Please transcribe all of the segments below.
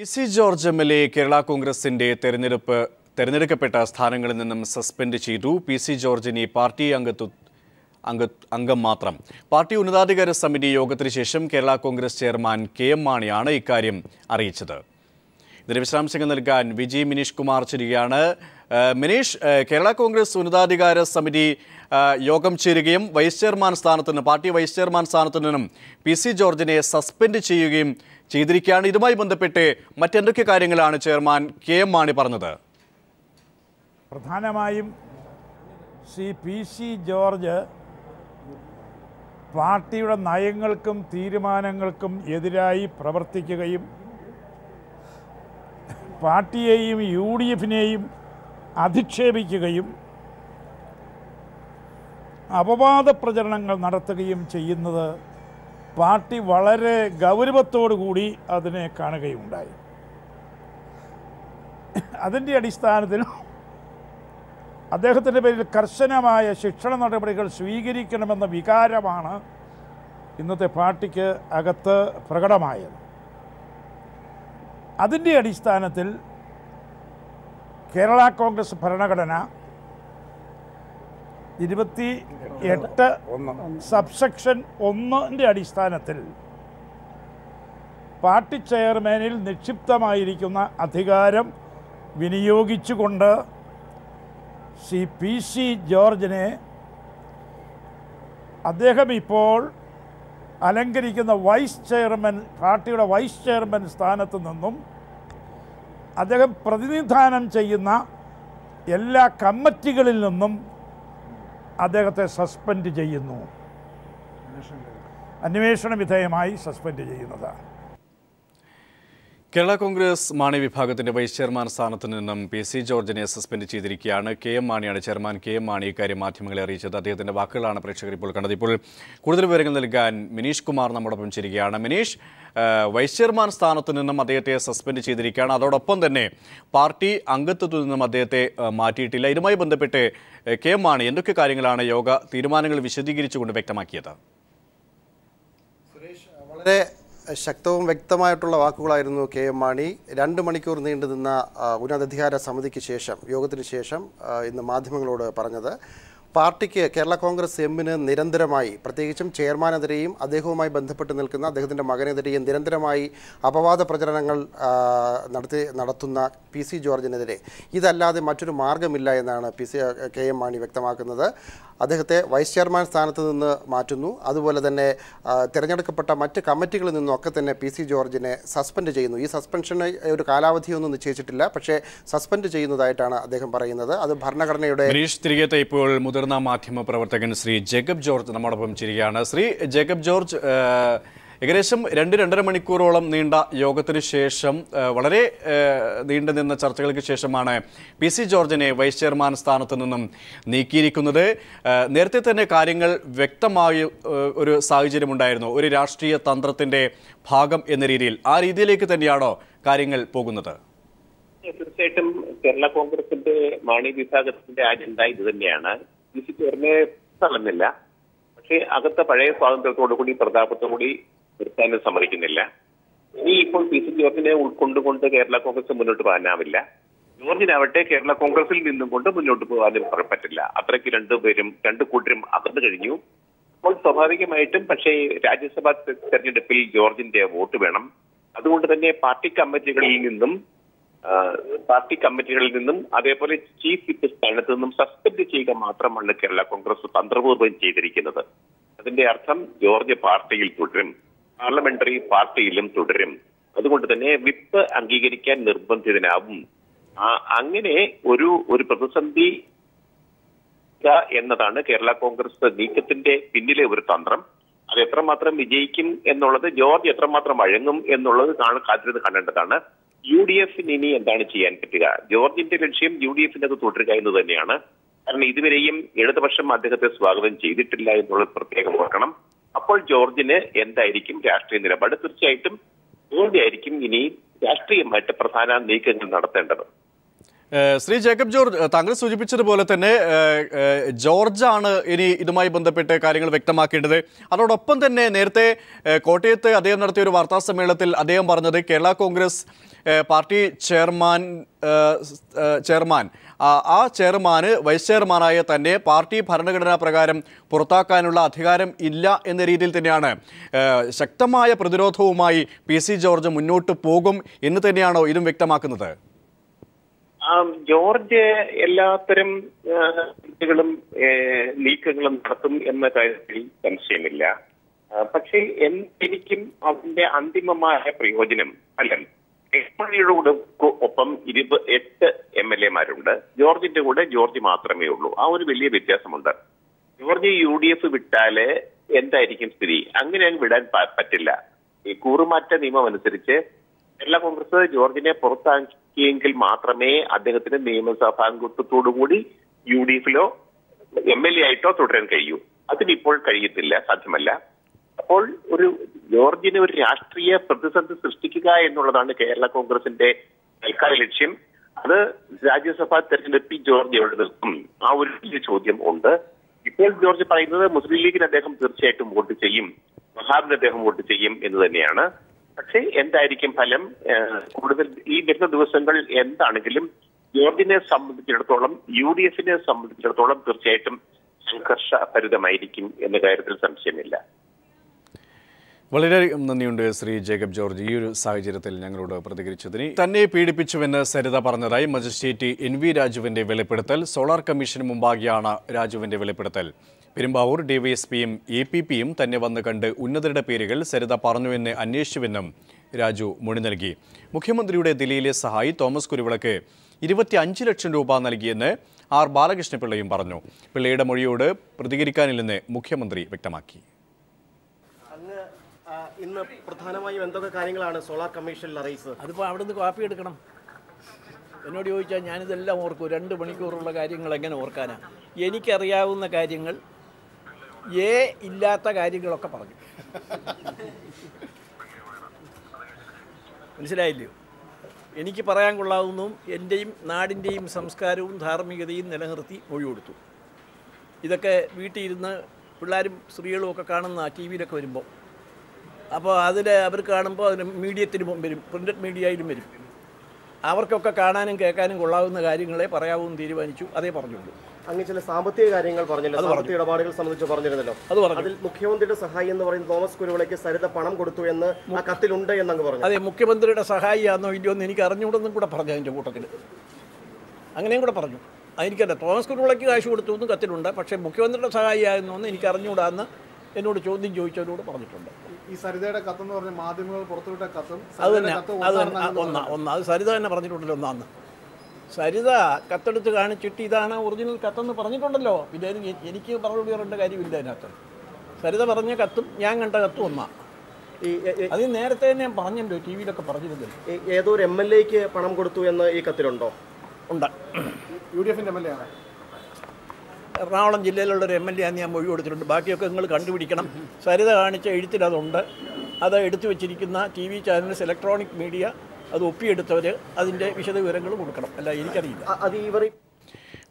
PC. George MLA Kerala കോൺഗ്രസിന്റെ തെരഞ്ഞെടുക്കപ്പെട്ട സ്ഥാനങ്ങളിൽ നിന്നും സസ്പെൻഡ് ചെയ്തു. പി.സി. ജോർജിന് പാർട്ടി അംഗം മാത്രം. പാർട്ടി ഉന്നതാധികാര സമിതി യോഗത്തിന് ശേഷം കേരള കോൺഗ്രസ് ചെയർമാൻ കെ.എം. മാണിയാണ് ഇക്കാര്യം അറിയിച്ചത്. ഇതിന്റെ വിശദാംശങ്ങൾ നൽകാൻ വിജി മിനീഷ് കുമാർ ചേരുകയാണ്. മിനീഷ്, കേരള കോൺഗ്രസ് ഉന്നതാധികാര സമിതി യോഗം ചേരുകയും പാർട്ടി വൈസ് ചെയർമാൻ സ്ഥാനത്തു നിന്നും പി.സി. ജോർജിനെ സസ്പെൻഡ് ചെയ്യുകയും ചെയ്തിരിക്കുകയാണ്. ഇതുമായി ബന്ധപ്പെട്ട് മറ്റെന്തൊക്കെ കാര്യങ്ങളാണ് ചെയർമാൻ കെ.എം. മാണി പറഞ്ഞത്? പ്രധാനമായും ശ്രീ പി.സി. ജോർജ് പാർട്ടിയുടെ നയങ്ങൾക്കും തീരുമാനങ്ങൾക്കും എതിരായി പ്രവർത്തിക്കുകയും പാർട്ടിയെയും UDF-നെയും അധിക്ഷേപിക്കുകയും അപവാദ പ്രചരണങ്ങൾ നടത്തുകയും ചെയ്യുന്നത് പാർട്ടി വളരെ ഗൗരവത്തോടു കൂടി അതിനെ കാണുകയുണ്ടായി. അതിൻ്റെ അടിസ്ഥാനത്തിൽ അദ്ദേഹത്തിൻ്റെ പേരിൽ കർശനമായ ശിക്ഷണ നടപടികൾ സ്വീകരിക്കണമെന്ന വികാരമാണ് ഇന്നത്തെ പാർട്ടിക്ക് അകത്ത് പ്രകടമായത്. അതിൻ്റെ അടിസ്ഥാനത്തിൽ കേരള കോൺഗ്രസ് ഭരണഘടന 28 സബ്സെക്ഷൻ 1 അടിസ്ഥാനത്തിൽ പാർട്ടി ചെയർമാനിൽ നിക്ഷിപ്തമായിരിക്കുന്ന അധികാരം വിനിയോഗിച്ചുകൊണ്ട് ശ്രീ പി.സി. ജോർജിനെ അദ്ദേഹം ഇപ്പോൾ അലങ്കരിക്കുന്ന പാർട്ടിയുടെ വൈസ് ചെയർമാൻ സ്ഥാനത്തു നിന്നും അദ്ദേഹം പ്രതിനിധാനം ചെയ്യുന്ന എല്ലാ കമ്മിറ്റികളിൽ നിന്നും അദ്ദേഹത്തെ സസ്പെൻഡ് ചെയ്യുന്നു. അന്വേഷണ വിധേയമായി സസ്പെൻഡ് ചെയ്യുന്നതാണ്. കേരള കോൺഗ്രസ് മാണി വിഭാഗത്തിന്റെ വൈസ് ചെയർമാൻ സ്ഥാനത്ത് നിന്നും പി.സി. ജോർജിനെ സസ്പെൻഡ് ചെയ്തിരിക്കുകയാണ്. കെ.എം. മാണിയാണ് ചെയർമാൻ കെ.എം. മാണി ഇക്കാര്യം മാധ്യമങ്ങളെ അറിയിച്ചത്. അദ്ദേഹത്തിന്റെ വാക്കുകളാണ് പ്രേക്ഷകർ ഇപ്പോൾ കണ്ടത്. ഇപ്പോൾ കൂടുതൽ വിവരങ്ങൾ നൽകാൻ മിനീഷ് കുമാർ നമ്മോടൊപ്പം ചേരുകയാണ്. മിനീഷ്, വൈസ് ചെയർമാൻ സ്ഥാനത്ത് നിന്നും അദ്ദേഹത്തെ സസ്പെൻഡ് ചെയ്തിരിക്കുകയാണ്. അതോടൊപ്പം തന്നെ പാർട്ടി അംഗത്വത്തിൽ നിന്നും അദ്ദേഹത്തെ മാറ്റിയിട്ടില്ല. ഇതുമായി ബന്ധപ്പെട്ട് കെ.എം. മാണി എന്തൊക്കെ കാര്യങ്ങളാണ് യോഗ തീരുമാനങ്ങൾ വിശദീകരിച്ചുകൊണ്ട് വ്യക്തമാക്കിയത്? വളരെ ശക്തവും വ്യക്തമായിട്ടുള്ള വാക്കുകളായിരുന്നു കെ.എം. മാണി. 2 മണിക്കൂർ നീണ്ടുനിന്ന ഉന്നതാധികാര സമിതിക്ക് ശേഷം, യോഗത്തിന് ശേഷം ഇന്ന് മാധ്യമങ്ങളോട് പറഞ്ഞത്. പാർട്ടിക്ക് കേരള കോൺഗ്രസ് എമ്മിന് നിരന്തരമായി, പ്രത്യേകിച്ചും ചെയർമാനെതിരെയും അദ്ദേഹവുമായി ബന്ധപ്പെട്ട് നിൽക്കുന്ന അദ്ദേഹത്തിൻ്റെ മകനെതിരെയും നിരന്തരമായി അപവാദ പ്രചരണങ്ങൾ നടത്തുന്ന പി.സി. ജോർജിനെതിരെ ഇതല്ലാതെ മറ്റൊരു മാർഗമില്ല എന്നാണ് കെ.എം. മാണി വ്യക്തമാക്കുന്നത്. അദ്ദേഹത്തെ വൈസ് ചെയർമാൻ സ്ഥാനത്ത് നിന്ന് മാറ്റുന്നു. അതുപോലെ തന്നെ തിരഞ്ഞെടുക്കപ്പെട്ട മറ്റ് കമ്മിറ്റികളിൽ നിന്നൊക്കെ തന്നെ പി.സി. ജോർജിനെ സസ്പെൻഡ് ചെയ്യുന്നു. ഈ സസ്പെൻഷന് ഒരു കാലാവധിയൊന്നും നിശ്ചയിച്ചിട്ടില്ല, പക്ഷേ സസ്പെൻഡ് ചെയ്യുന്നതായിട്ടാണ് അദ്ദേഹം പറയുന്നത്. അത് ഭരണഘടനയുടെ ഇപ്പോൾ മുതിർന്ന മാധ്യമ പ്രവർത്തകൻ ശ്രീ ജേക്കബ് ജോർജ് നമ്മോടൊപ്പം ചേരുകയാണ്. ശ്രീ ജേക്കബ് ജോർജ്, ഏകദേശം 2-2.5 മണിക്കൂറോളം നീണ്ട യോഗത്തിന് ശേഷം, വളരെ നീണ്ടുനിന്ന ചർച്ചകൾക്ക് ശേഷമാണ് പി.സി. ജോർജിനെ വൈസ് ചെയർമാൻ സ്ഥാനത്ത് നിന്നും നീക്കിയിരിക്കുന്നത്. നേരത്തെ തന്നെ കാര്യങ്ങൾ വ്യക്തമായ ഒരു സാഹചര്യമുണ്ടായിരുന്നു, ഒരു രാഷ്ട്രീയ തന്ത്രത്തിന്റെ ഭാഗം എന്ന രീതിയിൽ. ആ രീതിയിലേക്ക് തന്നെയാണോ കാര്യങ്ങൾ പോകുന്നത്? തീർച്ചയായിട്ടും കേരള കോൺഗ്രസിന്റെ മാണി വിഭാഗത്തിന്റെ അജണ്ട ഇത് തന്നെയാണ്. പി.സി. ജോർജിനെ തള്ളുന്നില്ല, പക്ഷേ അകത്ത പഴയ സ്വാതന്ത്ര്യത്തോടുകൂടി പ്രതാപത്തോടുകൂടി നിർത്താനും സമ്മതിക്കുന്നില്ല. ഇനി ഇപ്പോൾ പി.സി. ജോർജിനെ ഉൾക്കൊണ്ടുകൊണ്ട് കേരള കോൺഗ്രസ് മുന്നോട്ട് പോകാനാവില്ല. ജോർജിനാവട്ടെ കേരള കോൺഗ്രസിൽ നിന്നും കൊണ്ട് മുന്നോട്ട് പോകാനും പറ്റില്ല. അത്രയ്ക്ക് രണ്ടു കൂട്ടരും അകന്നു കഴിഞ്ഞു. അപ്പോൾ സ്വാഭാവികമായിട്ടും പക്ഷേ രാജ്യസഭാ തെരഞ്ഞെടുപ്പിൽ ജോർജിന്റെ വോട്ട് വേണം. അതുകൊണ്ട് തന്നെ പാർട്ടി കമ്മിറ്റികളിൽ നിന്നും അതേപോലെ ചീഫ് വിപ്പ് സ്ഥാനത്ത് നിന്നും സസ്പെൻഡ് ചെയ്യുക മാത്രമാണ് കേരള കോൺഗ്രസ് തന്ത്രപൂർവ്വം ചെയ്തിരിക്കുന്നത്. അതിന്റെ അർത്ഥം ജോർജ് പാർട്ടിയിൽ തുടരും, പാർലമെന്ററി പാർട്ടിയിലും തുടരും. അതുകൊണ്ട് തന്നെ വിപ്പ് അംഗീകരിക്കാൻ നിർബന്ധിതനാവും. അങ്ങനെ ഒരു പ്രതിസന്ധി എന്നതാണ് കേരള കോൺഗ്രസ് നീക്കത്തിന്റെ പിന്നിലെ ഒരു തന്ത്രം. അത് എത്രമാത്രം വിജയിക്കും എന്നുള്ളത്, ജോർജ് എത്രമാത്രം വഴങ്ങും എന്നുള്ളത് കാത്തിരുന്ന് കാണേണ്ടതാണ്. UDF-ന് ഇനി എന്താണ് ചെയ്യാൻ പറ്റുക? ജോർജിന്റെ ലക്ഷ്യം UDF-ന് അത് തുടരുക എന്ന് തന്നെയാണ്. കാരണം ഇതുവരെയും ഇടതുപക്ഷം അദ്ദേഹത്തെ സ്വാഗതം ചെയ്തിട്ടില്ല എന്നുള്ളത് പ്രത്യേകം ഓർക്കണം. അപ്പോൾ ജോർജിന് എന്തായിരിക്കും രാഷ്ട്രീയ നിലപാട്? തീർച്ചയായിട്ടും ജോർജ് ആയിരിക്കും ഇനി രാഷ്ട്രീയമായിട്ട് പ്രധാന നീക്കങ്ങൾ നടത്തേണ്ടത്. ശ്രീ ജേക്കബ് ജോർജ്, താങ്കൾ സൂചിപ്പിച്ചതുപോലെ തന്നെ ജോർജാണ് ഇനി ഇതുമായി ബന്ധപ്പെട്ട് കാര്യങ്ങൾ വ്യക്തമാക്കേണ്ടത്. അതോടൊപ്പം തന്നെ നേരത്തെ കോട്ടയത്ത് അദ്ദേഹം നടത്തിയ ഒരു വാർത്താ സമ്മേളനത്തിൽ അദ്ദേഹം പറഞ്ഞത് കേരള കോൺഗ്രസ് പാർട്ടി ചെയർമാൻ ആ ചെയർമാന് വൈസ് ചെയർമാനായ തന്നെ പാർട്ടി ഭരണഘടനാ പ്രകാരം പുറത്താക്കാനുള്ള അധികാരം ഇല്ല എന്ന രീതിയിൽ തന്നെയാണ് ശക്തമായ പ്രതിരോധവുമായി PC ജോർജ് മുന്നോട്ട് പോകും എന്ന് തന്നെയാണോ ഇതും വ്യക്തമാക്കുന്നത്? ജോർജ് എല്ലാത്തരം നീക്കങ്ങളും നടത്തും എന്ന കാര്യത്തിൽ സംശയമില്ല. പക്ഷേ എനിക്കും അതിന്റെ അന്തിമമായ പ്രയോജനം ഫലം എക്സ്മണിയുടെ ഒപ്പം 28 MLA-മാരുണ്ട്. ജോർജിന്റെ കൂടെ ജോർജ് മാത്രമേ ഉള്ളൂ. ആ ഒരു വലിയ വ്യത്യാസമുണ്ട്. ജോർജ് UDF വിട്ടാല് എന്തായിരിക്കും സ്ഥിതി? അങ്ങനെ അങ്ങ് വിടാൻ പറ്റില്ല. ഈ കൂറുമാറ്റ നിയമം അനുസരിച്ച് കേരള കോൺഗ്രസ് ജോർജിനെ പുറത്താക്കിയെങ്കിൽ മാത്രമേ അദ്ദേഹത്തിന് നിയമസഭാംഗത്വത്തോടുകൂടി UDF-ലോ MLA ആയിട്ടോ തുടരാൻ കഴിയൂ. അതിനിപ്പോൾ കഴിയത്തില്ല, സാധ്യമല്ല. അപ്പോൾ ജോർജിന് ഒരു രാഷ്ട്രീയ പ്രതിസന്ധി സൃഷ്ടിക്കുക എന്നുള്ളതാണ് കേരള കോൺഗ്രസിന്റെ തൽക്കാല ലക്ഷ്യം. അത് രാജ്യസഭാ തെരഞ്ഞെടുപ്പിൽ ജോർജ് എവിടെ നിൽക്കും? ആ ഒരു വലിയ ചോദ്യം ഉണ്ട്. ഇപ്പോൾ ജോർജ് പറയുന്നത് മുസ്ലിം ലീഗിന് അദ്ദേഹം തീർച്ചയായിട്ടും വോട്ട് ചെയ്യും, വഹാബിന് അദ്ദേഹം വോട്ട് ചെയ്യും എന്ന് തന്നെയാണ്. പക്ഷേ എന്തായിരിക്കും ഫലം? കൂടുതൽ ഈ വരുന്ന ദിവസങ്ങൾ എന്താണെങ്കിലും ജോർജിനെ സംബന്ധിച്ചിടത്തോളം UDF-നെ സംബന്ധിച്ചിടത്തോളം തീർച്ചയായിട്ടും സംഘർഷഭരിതമായിരിക്കും എന്ന കാര്യത്തിൽ സംശയമില്ല. വളരെ നന്ദിയുണ്ട് ശ്രീ ജേക്കബ് ജോർജ് ഈ ഒരു സാഹചര്യത്തിൽ ഞങ്ങളോട് പ്രതികരിച്ചതിന്. തന്നെ പീഡിപ്പിച്ചുവെന്ന് സരിത പറഞ്ഞതായി മജിസ്ട്രേറ്റ് NV രാജുവിന്റെ വെളിപ്പെടുത്തൽ. സോളാർ കമ്മീഷന് മുമ്പാകെയാണ് രാജുവിന്റെ വെളിപ്പെടുത്തൽ. പെരുമ്പാവൂർ DYSP-യും APP-യും തന്നെ വന്ന് കണ്ട് ഉന്നതരുടെ പേരുകൾ സരിത പറഞ്ഞുവെന്ന് അന്വേഷിച്ചുവെന്നും രാജു മൊഴി നൽകി. മുഖ്യമന്ത്രിയുടെ ദില്ലിയിലെ സഹായി തോമസ് കുരുവിളക്ക് 25 ലക്ഷം രൂപ നൽകിയെന്ന് R ബാലകൃഷ്ണപിള്ളയും പറഞ്ഞു. പിള്ളയുടെ മൊഴിയോട് പ്രതികരിക്കാനില്ലെന്ന് മുഖ്യമന്ത്രി വ്യക്തമാക്കി. ഇന്ന് പ്രധാനമായും എന്തൊക്കെ കാര്യങ്ങളാണ് സോളാർ കമ്മീഷനിൽ അറിയിച്ചത്? അതിപ്പോൾ അവിടെ നിന്ന് കോപ്പി എടുക്കണം. എന്നോട് ചോദിച്ചാൽ ഞാനിതെല്ലാം ഓർക്കും. 2 മണിക്കൂറുള്ള കാര്യങ്ങൾ എങ്ങനെ ഓർക്കാനാണ്? എനിക്കറിയാവുന്ന കാര്യങ്ങൾ ഇല്ലാത്ത കാര്യങ്ങളൊക്കെ പറഞ്ഞു. മനസ്സിലായില്ലയോ? എനിക്ക് പറയാൻ കൊള്ളാവുന്നതും എൻ്റെയും നാടിൻ്റെയും സംസ്കാരവും ധാർമ്മികതയും നിലനിർത്തി മൊഴി കൊടുത്തു. ഇതൊക്കെ വീട്ടിൽ ഇരുന്ന് പിള്ളേരും സ്ത്രീകളും ഒക്കെ കാണുന്ന TV-യിലൊക്കെ വരുമ്പോൾ, അപ്പോൾ അവർ കാണുമ്പോൾ അതിന് മീഡിയത്തിലും വരും, പ്രിൻ്റഡ് മീഡിയയിലും വരും. അവർക്കൊക്കെ കാണാനും കേൾക്കാനും കൊള്ളാവുന്ന കാര്യങ്ങളെ പറയാവുമെന്ന് തീരുമാനിച്ചു. അതേ പറഞ്ഞുള്ളൂ. അങ്ങനെ ചില സാമ്പത്തിക കാര്യങ്ങൾ പറഞ്ഞില്ല, സാമ്പത്തിക ഇടപാടുകൾ സംബന്ധിച്ച് പറഞ്ഞിരുന്നല്ലോ. അതിൽ മുഖ്യമന്ത്രിയുടെ സഹായി എന്ന് പറയുന്ന തോമസ് കുരുവിളയ്ക്ക് സരിത പണം കൊടുത്തു എന്ന് ആ കത്തിലുണ്ട് എന്നങ്ങ് പറഞ്ഞു. അതെ, മുഖ്യമന്ത്രിയുടെ സഹായിയാണോ ഇല്ലയോ എന്ന് എനിക്ക് അറിഞ്ഞുകൂടെന്നും കൂടെ പറഞ്ഞു. അതിൻ്റെ കൂട്ടത്തിൽ അങ്ങനെയും കൂടെ പറഞ്ഞു. എനിക്കല്ല, തോമസ് കുരുവിളയ്ക്ക് കാശ് കൊടുത്തു എന്ന് കത്തിലുണ്ട്. പക്ഷേ മുഖ്യമന്ത്രിയുടെ സഹായിയായിരുന്നു എന്ന് എനിക്ക് അറിഞ്ഞുകൂടാന്ന് എന്നോട് ചോദ്യം ചോദിച്ചവരോട് പറഞ്ഞിട്ടുണ്ട്. ഈ സരിതയുടെ കത്തെന്ന് പറഞ്ഞ മാധ്യമങ്ങൾ പുറത്തുവിട്ട കത്തും അത് തന്നെ അത് സരിത തന്നെ പറഞ്ഞിട്ടുണ്ടല്ലോ. ഒന്നാന്ന് സരിത കത്തെടുത്ത് കാണിച്ചിട്ട് ഇതാണ് ഒറിജിനൽ കത്തെന്ന് പറഞ്ഞിട്ടുണ്ടല്ലോ. പിന്നെ എനിക്ക് മറുപടി പറയേണ്ട കാര്യമില്ല അതിനകത്ത്. സരിത പറഞ്ഞ കത്തും ഞാൻ കണ്ട കത്തും ഒന്നാണ്. അത് നേരത്തെ തന്നെ ഞാൻ പറഞ്ഞല്ലോ, TV-യിലൊക്കെ പറഞ്ഞിരുന്നല്ലോ. ഏതോ ഒരു MLA-ക്ക് പണം കൊടുത്തു എന്ന് ഈ കത്തിലുണ്ടോ? ഉണ്ട്. UDF-ന്റെ MLA ആണ്. എറണാകുളം ജില്ലയിലുള്ളൊരു MLA ആണെന്ന് ഞാൻ മൊഴി കൊടുത്തിട്ടുണ്ട്. ബാക്കിയൊക്കെ നിങ്ങൾ കണ്ടുപിടിക്കണം. സരിത കാണിച്ച എഴുത്തിൽ അതുണ്ട്. അത് എടുത്തു വെച്ചിരിക്കുന്ന TV ചാനൽസ്, ഇലക്ട്രോണിക് മീഡിയ അത് ഒപ്പിയെടുത്തവർ അതിൻ്റെ വിശദവിവരങ്ങൾ കൊടുക്കണം. അല്ല, എനിക്കറിയില്ല.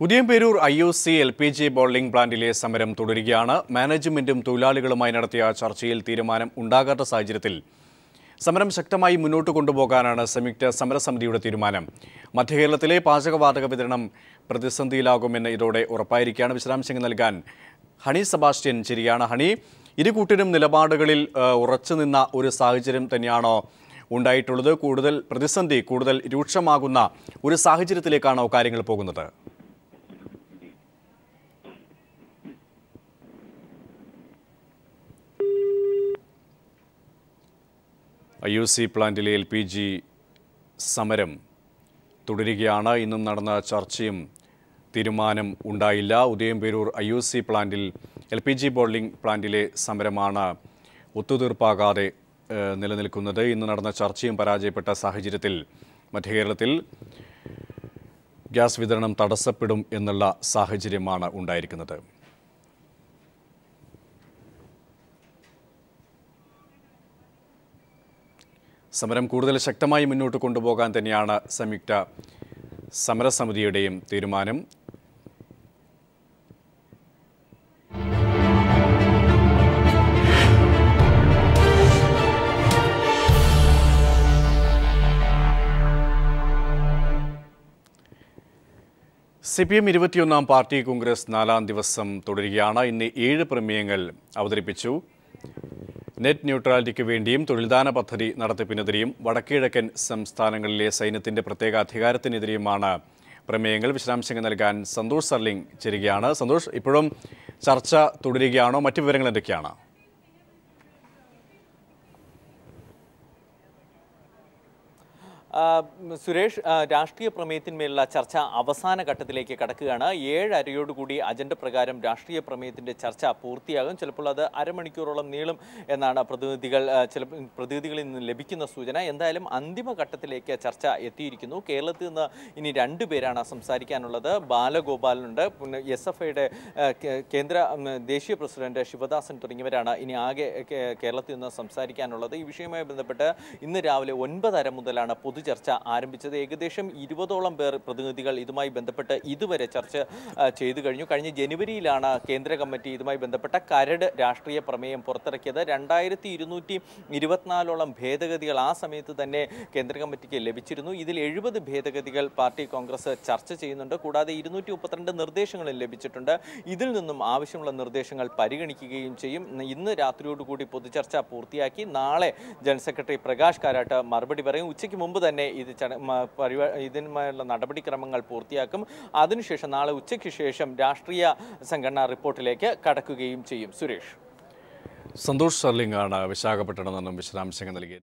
ഉദയംപേരൂർ IOC LPG ബോട്ട്ലിംഗ് പ്ലാന്റിലെ സമരം തുടരുകയാണ്. മാനേജ്മെന്റും തൊഴിലാളികളുമായി നടത്തിയ ചർച്ചയിൽ തീരുമാനം ഉണ്ടാകാത്ത സാഹചര്യത്തിൽ സമരം ശക്തമായി മുന്നോട്ട് കൊണ്ടുപോകാനാണ് സംയുക്ത സമരസമിതിയുടെ തീരുമാനം. മധ്യകേരളത്തിലെ പാചകവാതക വിതരണം പ്രതിസന്ധിയിലാകുമെന്ന് ഇതോടെ ഉറപ്പായിരിക്കുകയാണ്. വിശദാംശങ്ങൾ നൽകാൻ ഹണി സെബാസ്റ്റ്യൻ ശരിയാണ്. ഹണി, ഇരു കൂട്ടരും നിലപാടുകളിൽ ഉറച്ചു നിന്ന ഒരു സാഹചര്യം തന്നെയാണോ ഉണ്ടായിട്ടുള്ളത്? കൂടുതൽ പ്രതിസന്ധി കൂടുതൽ രൂക്ഷമാകുന്ന ഒരു സാഹചര്യത്തിലേക്കാണോ കാര്യങ്ങൾ പോകുന്നത്? IOC പ്ലാന്റിലെ LPG സമരം തുടരുകയാണ്. ഇന്നും നടന്ന ചർച്ചയും തീരുമാനം ഉണ്ടായില്ല. ഉദയംപേരൂർ IOC പ്ലാന്റിൽ LPG ബോട്ട്ലിംഗ് പ്ലാന്റിലെ സമരമാണ് ഒത്തുതീർപ്പാകാതെ നിലനിൽക്കുന്നത്. ഇന്ന് നടന്ന ചർച്ചയും പരാജയപ്പെട്ട സാഹചര്യത്തിൽ മധ്യകേരളത്തിൽ ഗ്യാസ് വിതരണം തടസ്സപ്പെടും എന്നുള്ള സാഹചര്യമാണ് ഉണ്ടായിരിക്കുന്നത്. സമരം കൂടുതൽ ശക്തമായി മുന്നോട്ട് കൊണ്ടുപോകാൻ തന്നെയാണ് സംയുക്ത സമരസമിതിയുടെയും തീരുമാനം. CPM 21-ാം പാർട്ടി കോൺഗ്രസ് 4-ാം ദിവസം തുടരുകയാണ്. ഇന്ന് 7 പ്രമേയങ്ങൾ അവതരിപ്പിച്ചു. നെറ്റ് ന്യൂട്രാലിറ്റിക്ക് വേണ്ടിയും തൊഴിൽദാന പദ്ധതി നടത്തിപ്പിനെതിരെയും വടക്കുകിഴക്കൻ സംസ്ഥാനങ്ങളിലെ സൈന്യത്തിന്റെ പ്രത്യേക അധികാരത്തിനെതിരെയുമാണ് പ്രമേയങ്ങൾ. വിശദാംശങ്ങൾ നൽകാൻ സന്തോഷ് സർലിംഗ് ചേരുകയാണ്. സന്തോഷ്, ഇപ്പോഴും ചർച്ച തുടരുകയാണോ? മറ്റു വിവരങ്ങൾ എന്തൊക്കെയാണ്? സുരേഷ്, രാഷ്ട്രീയ പ്രമേയത്തിന്മേലുള്ള ചർച്ച അവസാന ഘട്ടത്തിലേക്ക് കടക്കുകയാണ്. 7 അരയോടുകൂടി അജണ്ട പ്രകാരം രാഷ്ട്രീയ പ്രമേയത്തിന്റെ ചർച്ച പൂർത്തിയാകും. ചിലപ്പോൾ അത് അരമണിക്കൂറോളം നീളും എന്നാണ് പ്രതിനിധികളിൽ നിന്ന് ലഭിക്കുന്ന സൂചന. എന്തായാലും അന്തിമഘട്ടത്തിലേക്ക് ചർച്ച എത്തിയിരിക്കുന്നു. കേരളത്തിൽ നിന്ന് ഇനി 2 പേരാണ് സംസാരിക്കാനുള്ളത്. ബാലഗോപാലനുണ്ട്, പിന്നെ SFIയുടെ കേന്ദ്ര ദേശീയ പ്രസിഡന്റ് ശിവദാസൻ തുടങ്ങിയവരാണ് ഇനി ആകെ കേരളത്തിൽ നിന്ന് സംസാരിക്കാനുള്ളത്. ഈ വിഷയവുമായി ബന്ധപ്പെട്ട് ഇന്ന് രാവിലെ 9:30 മുതലാണ് ചർച്ച ആരംഭിച്ചത്. ഏകദേശം 20ഓളം പേർ പ്രതിനിധികൾ ഇതുമായി ബന്ധപ്പെട്ട് ഇതുവരെ ചർച്ച ചെയ്തു കഴിഞ്ഞു. കഴിഞ്ഞ ജനുവരിയിലാണ് കേന്ദ്ര കമ്മിറ്റി ഇതുമായി ബന്ധപ്പെട്ട കരട് രാഷ്ട്രീയ പ്രമേയം പുറത്തിറക്കിയത്. 2224ഓളം ഭേദഗതികൾ ആ സമയത്ത് തന്നെ കേന്ദ്ര കമ്മിറ്റിക്ക് ലഭിച്ചിരുന്നു. ഇതിൽ 70 ഭേദഗതികൾ പാർട്ടി കോൺഗ്രസ് ചർച്ച ചെയ്യുന്നുണ്ട്. കൂടാതെ 232 നിർദ്ദേശങ്ങളും ലഭിച്ചിട്ടുണ്ട്. ഇതിൽ നിന്നും ആവശ്യമുള്ള നിർദ്ദേശങ്ങൾ പരിഗണിക്കുകയും ചെയ്യും. ഇന്ന് രാത്രിയോടുകൂടി പൊതുചർച്ച പൂർത്തിയാക്കി നാളെ ജനറൽ സെക്രട്ടറി പ്രകാശ് കാരാട്ട് മറുപടി പറയും. ഉച്ചയ്ക്ക് മുമ്പ് തന്നെ ഇതിന്മേലുള്ള നടപടിക്രമങ്ങൾ പൂർത്തിയാക്കും. അതിനുശേഷം നാളെ ഉച്ചയ്ക്ക് ശേഷം രാഷ്ട്രീയ സംഘടനാ റിപ്പോർട്ടിലേക്ക് കടക്കുകയും ചെയ്യും. സുരേഷ്, സന്തോഷ് സർലിംഗ് ആണ് വിശാഖപട്ടണത്തിൽ നിന്നും വിശദാംശങ്ങൾ നൽകിയത്.